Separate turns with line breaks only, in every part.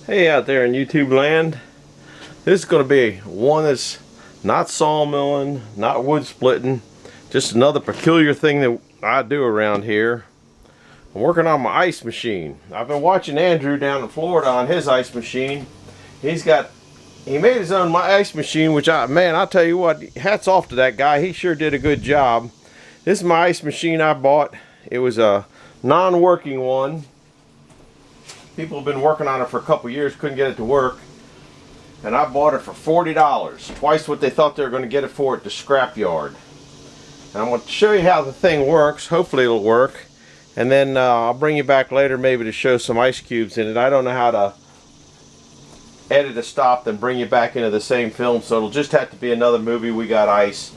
Hey out there in YouTube land, this is going to be one that's not sawmilling, not wood splitting, just another peculiar thing that I do around here. I'm working on my ice machine. I've been watching Andrew down in Florida on his ice machine. He made his own ice machine, which I'll tell you what, hats off to that guy. He sure did a good job. This is my ice machine I bought. It was a non-working one. People have been working on it for a couple years, couldn't get it to work. And I bought it for $40, twice what they thought they were going to get it for at the scrap yard. And I'm going to show you how the thing works. Hopefully it'll work. And then I'll bring you back later maybe to show some ice cubes in it. I don't know how to edit a stop and bring you back into the same film, so it'll just have to be another movie We Got Ice.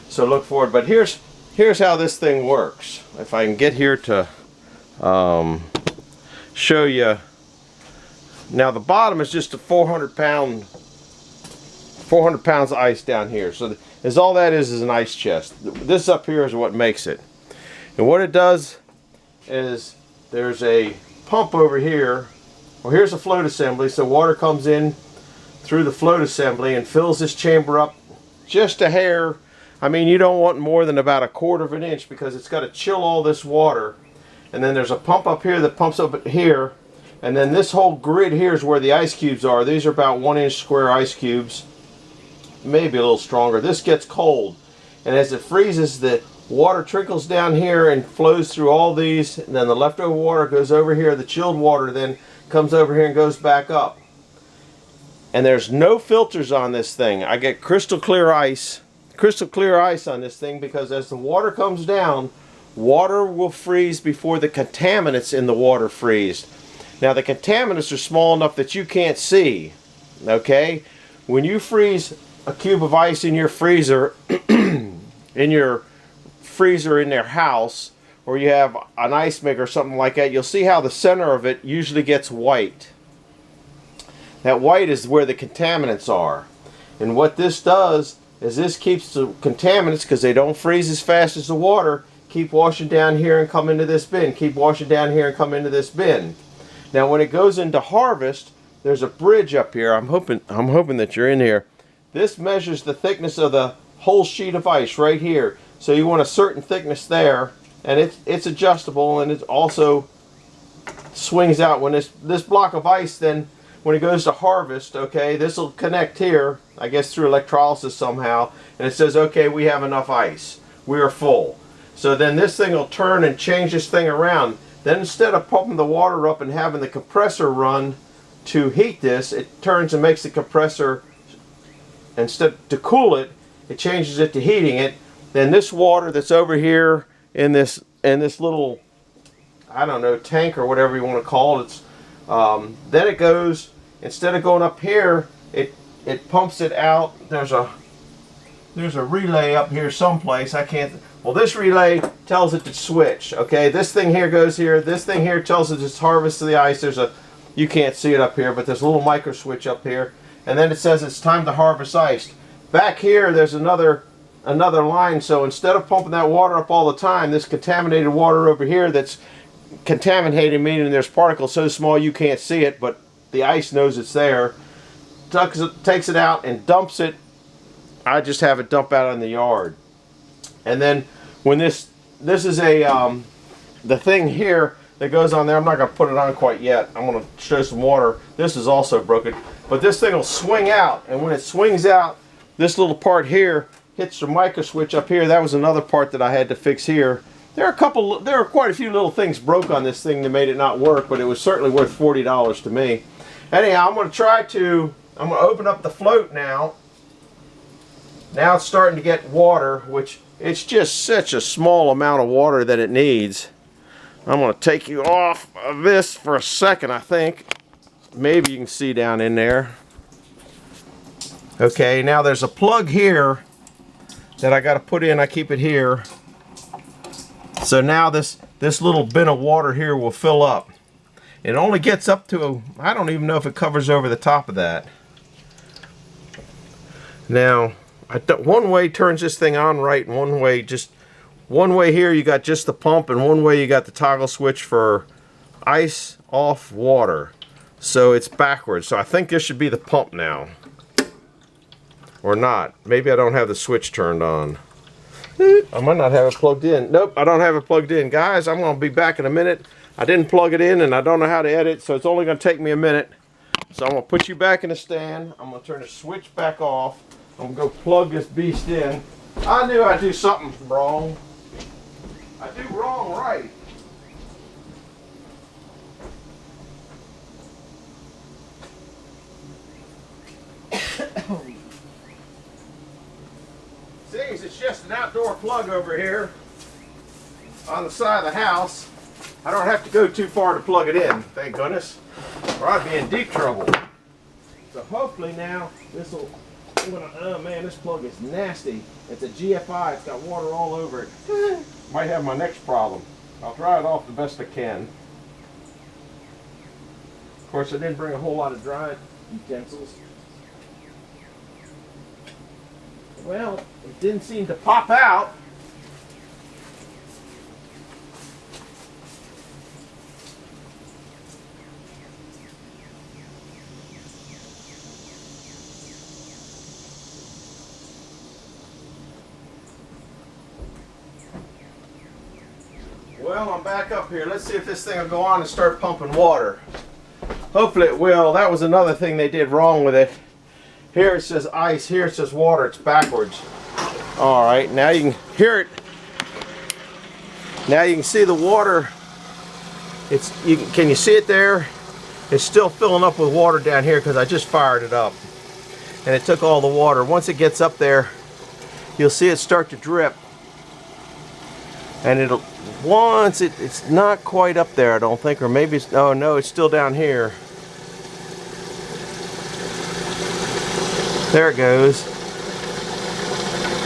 So look forward. But here's how this thing works. If I can get here to show you. Now the bottom is just a 400 pounds of ice down here. So all that is an ice chest. This up here is what makes it. And what it does is there's a pump over here. Well, here's a float assembly, so water comes in through the float assembly and fills this chamber up just a hair. I mean, you don't want more than about 1/4 of an inch because it's got to chill all this water. And then there's a pump up here that pumps up here. And then this whole grid here is where the ice cubes are. These are about 1-inch square ice cubes. Maybe a little stronger. This gets cold. And as it freezes, the water trickles down here and flows through all these. And then the leftover water goes over here. The chilled water then comes over here and goes back up. And there's no filters on this thing. I get crystal clear ice on this thing, because as the water comes down, water will freeze before the contaminants in the water freeze. Now the contaminants are small enough that you can't see, okay? When you freeze a cube of ice in your freezer, in your house, or you have an ice maker or something like that, you'll see how the center of it usually gets white. That white is where the contaminants are. And what this does is this keeps the contaminants, because they don't freeze as fast as the water, keep washing down here and come into this bin, keep washing down here and come into this bin. Now when it goes into harvest, there's a bridge up here. I'm hoping that you're in here. This measures the thickness of the whole sheet of ice right here. So you want a certain thickness there, and it's adjustable, and it also swings out. When this block of ice, then when it goes to harvest, okay, this will connect here, I guess through electrolysis somehow, and it says, okay, we have enough ice. We are full. So then this thing will turn and change this thing around. Then instead of pumping the water up and having the compressor run to heat this, it turns and makes the compressor, instead to cool it, it changes it to heating it. Then this water that's over here in this little, I don't know, tank or whatever you want to call it, then it goes, instead of going up here, it pumps it out. There's a relay up here someplace. I can't. Well, this relay tells it to switch. Okay, this thing here goes here. This thing here tells it it's harvest of the ice. You can't see it up here, but there's a little micro switch up here, and then it says it's time to harvest ice. Back here, there's another line. So instead of pumping that water up all the time, this contaminated water over here that's contaminated, meaning there's particles so small you can't see it, but the ice knows it's there, takes it out and dumps it. I just have it dump out in the yard. And then when this is the thing here that goes on there, I'm not going to put it on quite yet. I'm going to show some water. This is also broken, but this thing will swing out, and when it swings out, this little part here hits the micro switch up here. That was another part that I had to fix here. There are quite a few little things broke on this thing that made it not work, but it was certainly worth $40 to me. Anyhow, I'm going to open up the float now. Now it's starting to get water, which it's just such a small amount of water that it needs. I'm going to take you off of this for a second, I think. Maybe you can see down in there. Okay, now there's a plug here that I got to put in. I keep it here. So now this little bin of water here will fill up. It only gets up to, I don't even know if it covers over the top of that. Now, one way turns this thing on right, and one way here you got just the pump, and one way you got the toggle switch for ice off water. So it's backwards. So I think this should be the pump now. Or not. Maybe I don't have the switch turned on. I might not have it plugged in. Nope, I don't have it plugged in. Guys, I'm going to be back in a minute. I didn't plug it in and I don't know how to edit, so it's only going to take me a minute. So I'm going to put you back in the stand. I'm going to turn the switch back off. I'm going to go plug this beast in. I knew I'd do something wrong. I do wrong right. Seems it's just an outdoor plug over here on the side of the house. I don't have to go too far to plug it in, thank goodness, or I'd be in deep trouble. So hopefully now this will, oh man, this plug is nasty. It's a GFI, it's got water all over it. Might have my next problem. I'll dry it off the best I can. Of course, I didn't bring a whole lot of drying utensils. Well, it didn't seem to pop out. Well, I'm back up here. Let's see if this thing will go on and start pumping water. Hopefully it will. That was another thing they did wrong with it. Here it says ice, here it says water. It's backwards. Alright, now you can hear it. Now you can see the water. Can you see it there? It's still filling up with water down here because I just fired it up. And it took all the water. Once it gets up there, you'll see it start to drip. And it'll, once it's not quite up there, I don't think, or maybe it's, oh no, it's still down here. There it goes.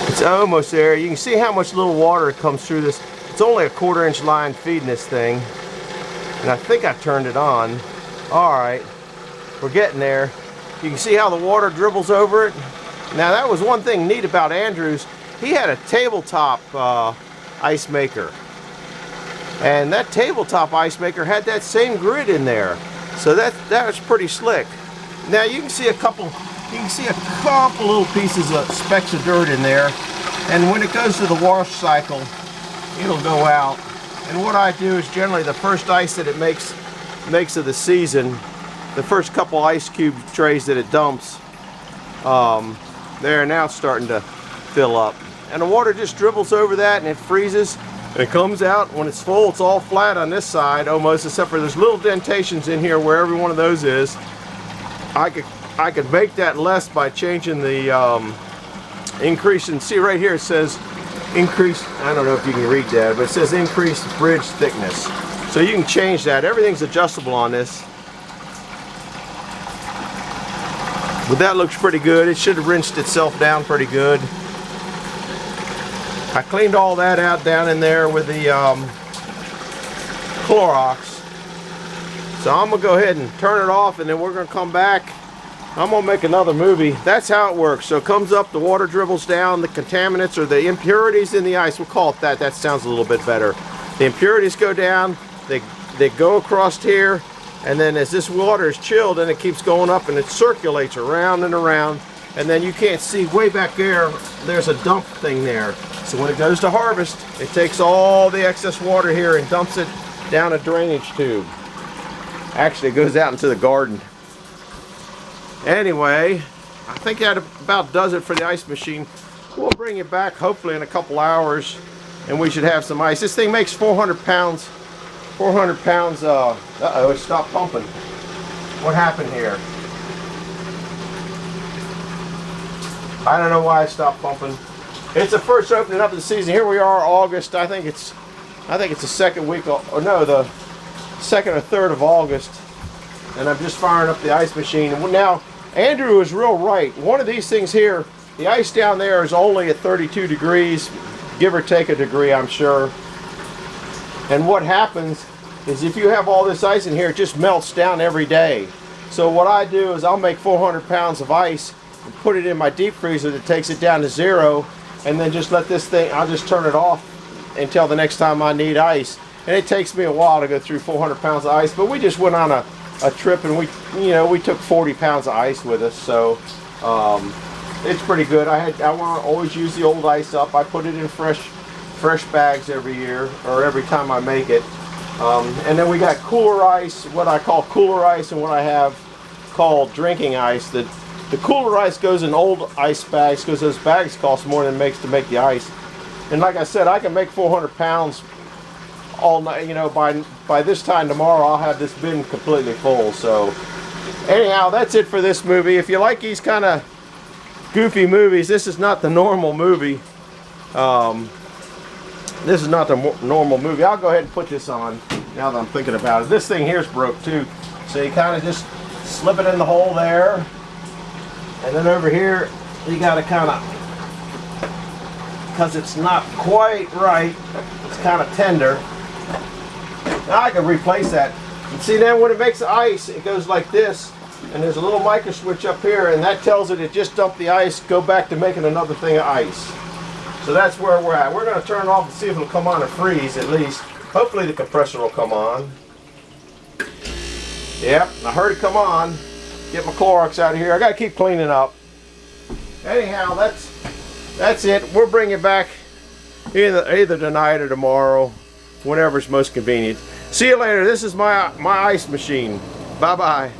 It's almost there. You can see how much little water comes through this. It's only a 1/4 inch line feeding this thing. And I think I turned it on. Alright, we're getting there. You can see how the water dribbles over it. Now that was one thing neat about Andrew's. He had a tabletop ice maker. And that tabletop ice maker had that same grid in there. So that was pretty slick. Now you can see a couple little pieces of specks of dirt in there. And when it goes to the wash cycle, it'll go out. And what I do is generally the first ice that it makes of the season, the first couple ice cube trays that it dumps, they're now starting to fill up. And the water just dribbles over that and it freezes. And it comes out. When it's full, it's all flat on this side almost, except for there's little dentations in here where every one of those is. I could make that less by changing the increase. And see right here it says increase, I don't know if you can read that, but it says increased bridge thickness. So you can change that. Everything's adjustable on this. But that looks pretty good. It should have rinsed itself down pretty good. I cleaned all that out down in there with the Clorox. So I'm going to go ahead and turn it off, and then we're going to come back. I'm going to make another movie. That's how it works. So it comes up, the water dribbles down, the contaminants or the impurities in the ice, we'll call it that. That sounds a little bit better. The impurities go down, they go across here, and then as this water is chilled, and it keeps going up and it circulates around and around. And then you can't see way back there, there's a dump thing there. So when it goes to harvest, it takes all the excess water here and dumps it down a drainage tube. Actually, it goes out into the garden. Anyway, I think that about does it for the ice machine. We'll bring it back hopefully in a couple hours and we should have some ice. This thing makes 400 pounds. 400 pounds, uh-oh, it stopped pumping. What happened here? I don't know why it stopped pumping. It's the first opening up of the season. Here we are, August. I think it's the second week, or no, the 2nd or 3rd of August. And I'm just firing up the ice machine. And now, Andrew is real right. One of these things here, the ice down there is only at 32 degrees, give or take a degree, I'm sure. And what happens is if you have all this ice in here, it just melts down every day. So what I do is I'll make 400 pounds of ice and put it in my deep freezer that takes it down to 0, and then just let this thing, I'll just turn it off until the next time I need ice. And it takes me a while to go through 400 pounds of ice, but we just went on a a trip, and we took 40 pounds of ice with us, so it's pretty good. I want to always use the old ice up. I put it in fresh bags every year, or every time I make it. And then we got cooler ice, what I call cooler ice, and what I have called drinking ice. The cooler ice goes in old ice bags because those bags cost more than it makes to make the ice. And like I said, I can make 400 pounds all night. By this time tomorrow, I'll have this bin completely full. So anyhow, that's it for this movie. If you like these kind of goofy movies, this is not the normal movie. This is not the normal movie. I'll go ahead and put this on now that I'm thinking about it. This thing here's broke too. So you kind of just slip it in the hole there. And then over here, you got to kind of, because it's not quite right, it's kind of tender. Now I can replace that. And see, then when it makes the ice, it goes like this. And there's a little micro switch up here, and that tells it just dumped the ice, go back to making another thing of ice. So that's where we're at. We're going to turn it off and see if it'll come on and freeze at least. Hopefully the compressor will come on. Yep, I heard it come on. Get my Clorox out of here. I got to keep cleaning up. Anyhow, that's it. We'll bring it back either tonight or tomorrow, whenever's most convenient. See you later. This is my ice machine. Bye-bye.